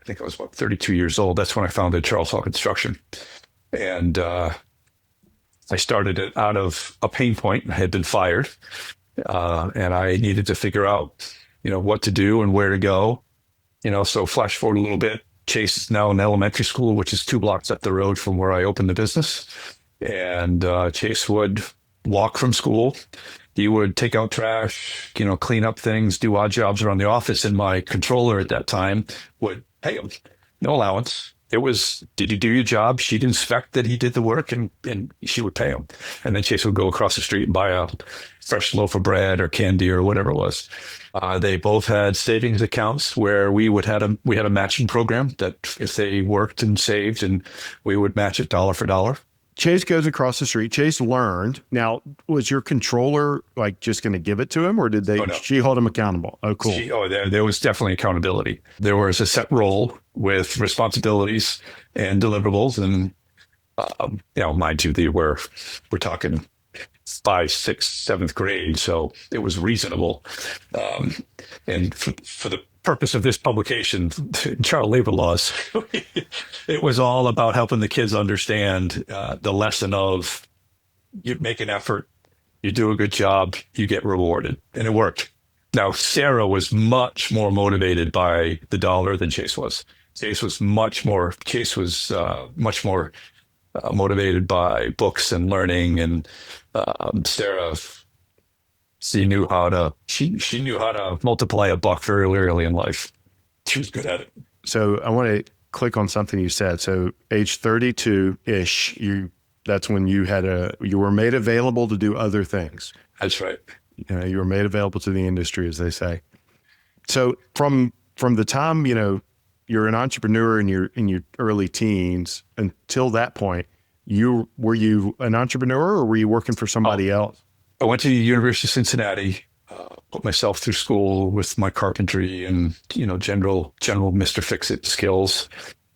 think I was about 32 years old. That's when I founded Charles Hall Construction. And I started it out of a pain point. I had been fired, and I needed to figure out, what to do and where to go. So flash forward a little bit. Chase is now in elementary school, which is 2 blocks up the road from where I opened the business. And Chase would walk from school. He would take out trash, clean up things, do odd jobs around the office. And my controller at that time would pay him. No allowance. It was, did you do your job? She'd inspect that he did the work and she would pay him. And then Chase would go across the street and buy a fresh loaf of bread or candy or whatever it was. They both had savings accounts where we had a matching program that if they worked and saved, and we would match it dollar for dollar. Chase goes across the street. Chase learned. Now, was your controller like just going to give it to him, or did they? Oh, no. She hold him accountable? Oh, cool. There was definitely accountability. There was a set role with responsibilities and deliverables, and mind you, we're talking 5th, 6th, 7th grade, so it was reasonable. And for the purpose of this publication, child labor laws, it was all about helping the kids understand the lesson of you make an effort, you do a good job, you get rewarded, and it worked. Now, Sarah was much more motivated by the dollar than Chase was. Chase was much more motivated by books and learning, and Sarah, she knew how to multiply a buck very early in life. She was good at it. So I want to click on something you said. So age 32-ish, that's when you were made available to do other things. That's right. You were made available to the industry, as they say. So from the time, you're an entrepreneur in your early teens until that point, were you an entrepreneur or were you working for somebody else? I went to the University of Cincinnati, put myself through school with my carpentry and, general Mr. Fix-It skills,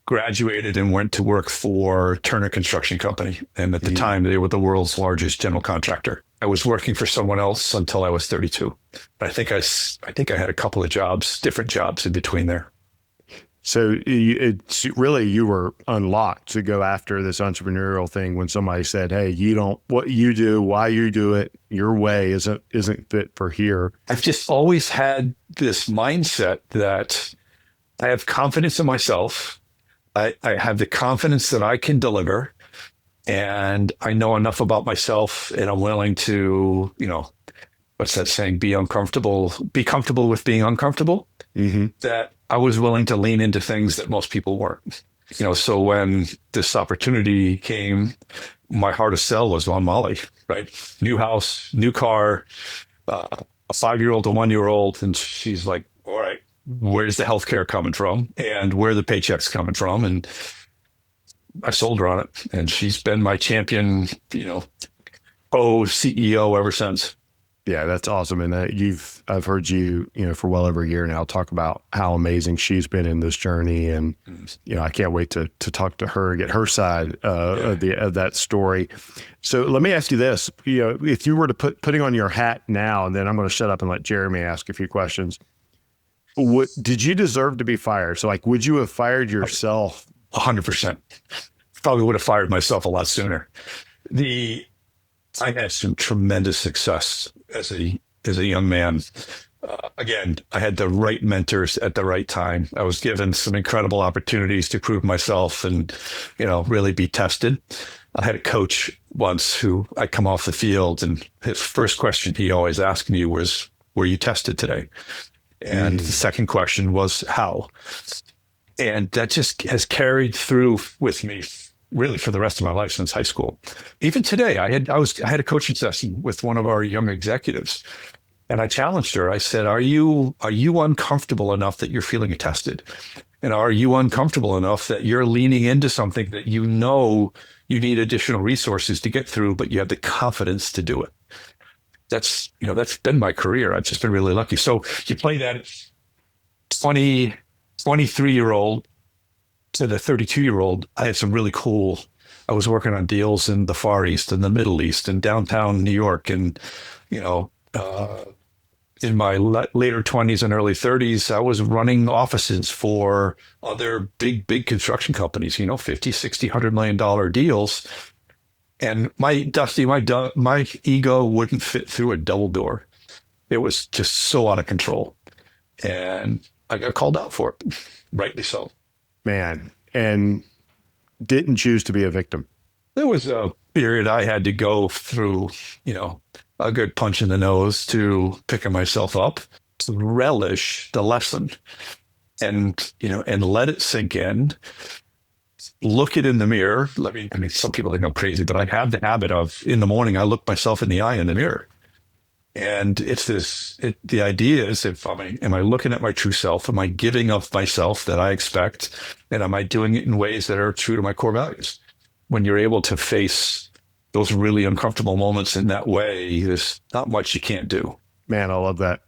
graduated and went to work for Turner Construction Company. And at the time, they were the world's largest general contractor. I was working for someone else until I was 32. But I think I had a couple of different jobs in between there. So it's really, you were unlocked to go after this entrepreneurial thing when somebody said, hey, what you do, why you do it, your way isn't fit for here. I've just always had this mindset that I have confidence in myself. I have the confidence that I can deliver, and I know enough about myself, and I'm willing to, what's that saying? Be comfortable with being uncomfortable. Mm-hmm. That I was willing to lean into things that most people weren't. So when this opportunity came, my hardest sell was on Molly, right? New house, new car, a 5-year-old, a 1-year-old. And she's like, all right, where's the healthcare coming from? And where are the paychecks coming from? And I sold her on it. And she's been my champion, CEO ever since. Yeah, that's awesome. And I've heard you, for well over a year now, talk about how amazing she's been in this journey. And, I can't wait to talk to her and get her side of that story. So let me ask you this, if you were to putting on your hat now, and then I'm going to shut up and let Jeremy ask a few questions. Did you deserve to be fired? So would you have fired yourself? 100%. Probably would have fired myself a lot sooner. I had some tremendous success as a young man. Again, I had the right mentors at the right time. I was given some incredible opportunities to prove myself and, really be tested. I had a coach once who I'd come off the field, and his first question he always asked me was, were you tested today? And the second question was, how? And that just has carried through with me really for the rest of my life since high school. Even today, I had a coaching session with one of our young executives, and I challenged her. I said, are you uncomfortable enough that you're feeling tested? And are you uncomfortable enough that you're leaning into something that you need additional resources to get through, but you have the confidence to do it? That's been my career. I've just been really lucky. So you play that 23-year-old to the 32-year-old, I had some really cool, I was working on deals in the Far East and the Middle East and downtown New York and, in my later 20s and early 30s, I was running offices for other big construction companies, 50, 60, $100 million deals. And my ego wouldn't fit through a double door. It was just so out of control. And I got called out for it, rightly so. Man, and didn't choose to be a victim. There was a period I had to go through, a good punch in the nose to picking myself up, to relish the lesson and let it sink in. Look it in the mirror. Some people think I'm crazy, but I have the habit of in the morning, I look myself in the eye in the mirror. And the idea is am I looking at my true self? Am I giving of myself that I expect? And am I doing it in ways that are true to my core values? When you're able to face those really uncomfortable moments in that way, there's not much you can't do. Man, I love that.